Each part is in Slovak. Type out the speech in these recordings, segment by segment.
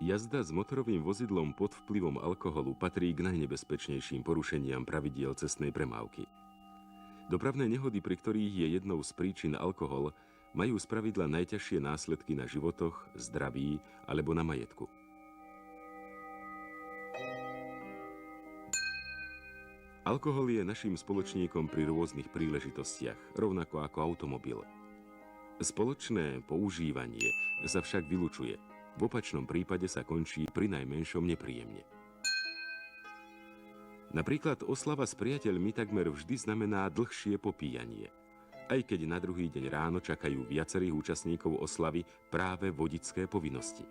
Jazda s motorovým vozidlom pod vplyvom alkoholu patrí k najnebezpečnejším porušeniam pravidiel cestnej premávky. Dopravné nehody, pri ktorých je jednou z príčin alkohol, majú spravidla najťažšie následky na životoch, zdraví alebo na majetku. Alkohol je naším spoločníkom pri rôznych príležitostiach, rovnako ako automobil. Spoločné používanie sa však vylučuje. V opačnom prípade sa končí pri najmenšom nepríjemne. Napríklad oslava s priateľmi takmer vždy znamená dlhšie popíjanie. Aj keď na druhý deň ráno čakajú viacerých účastníkov oslavy práve vodičské povinnosti.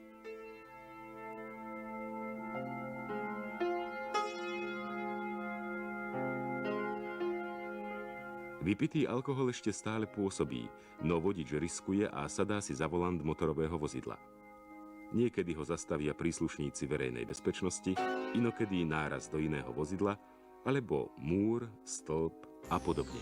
Vypitý alkohol ešte stále pôsobí, no vodič riskuje a sadá si za volant motorového vozidla. Niekedy ho zastavia príslušníci verejnej bezpečnosti, inokedy náraz do iného vozidla, alebo múr, stĺp a podobne.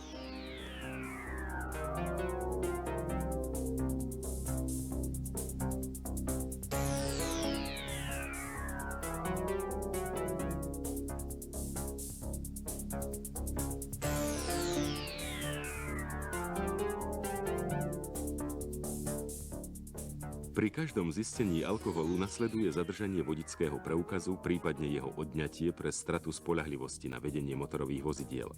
Pri každom zistení alkoholu nasleduje zadržanie vodičského preukazu, prípadne jeho odňatie pre stratu spoľahlivosti na vedenie motorových vozidiel.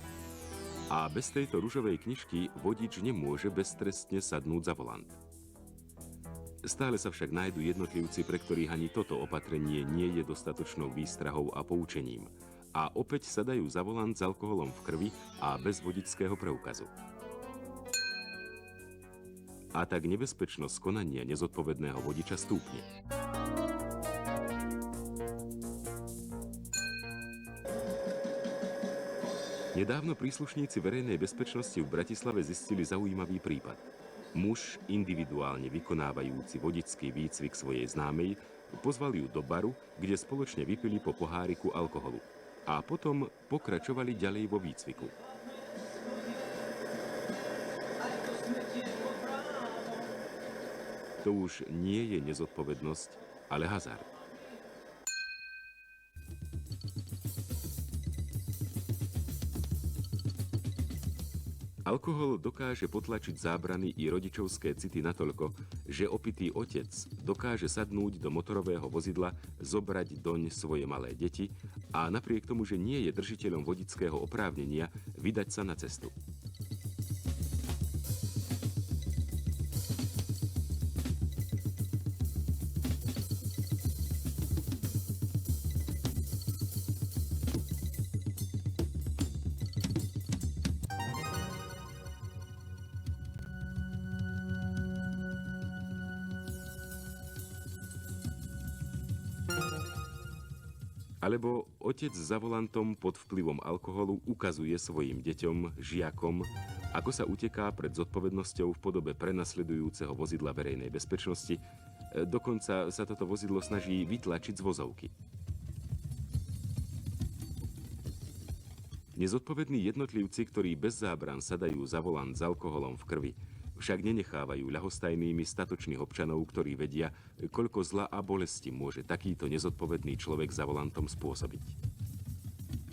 A bez tejto ružovej knižky vodič nemôže beztrestne sadnúť za volant. Stále sa však nájdu jednotlivci, pre ktorých ani toto opatrenie nie je dostatočnou výstrahou a poučením. A opäť sadajú za volant s alkoholom v krvi a bez vodičského preukazu. A tak nebezpečnosť konania nezodpovedného vodiča stúpne. Nedávno príslušníci verejnej bezpečnosti v Bratislave zistili zaujímavý prípad. Muž, individuálne vykonávajúci vodičský výcvik svojej známej, pozval ju do baru, kde spoločne vypili po poháriku alkoholu. A potom pokračovali ďalej vo výcviku. To už nie je nezodpovednosť, ale hazard. Alkohol dokáže potlačiť zábrany i rodičovské city natoľko, že opitý otec dokáže sadnúť do motorového vozidla, zobrať doň svoje malé deti a napriek tomu, že nie je držiteľom vodičského oprávnenia, vydať sa na cestu. Alebo otec za volantom pod vplyvom alkoholu ukazuje svojim deťom, žiakom, ako sa uteká pred zodpovednosťou v podobe prenasledujúceho vozidla verejnej bezpečnosti, dokonca sa toto vozidlo snaží vytlačiť z vozovky. Nezodpovední jednotlivci, ktorí bez zábran sadajú za volant s alkoholom v krvi, však nenechávajú ľahostajnými statočných občanov, ktorí vedia, koľko zla a bolesti môže takýto nezodpovedný človek za volantom spôsobiť.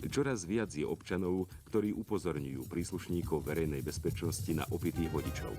Čoraz viac je občanov, ktorí upozorňujú príslušníkov verejnej bezpečnosti na opitých vodičov.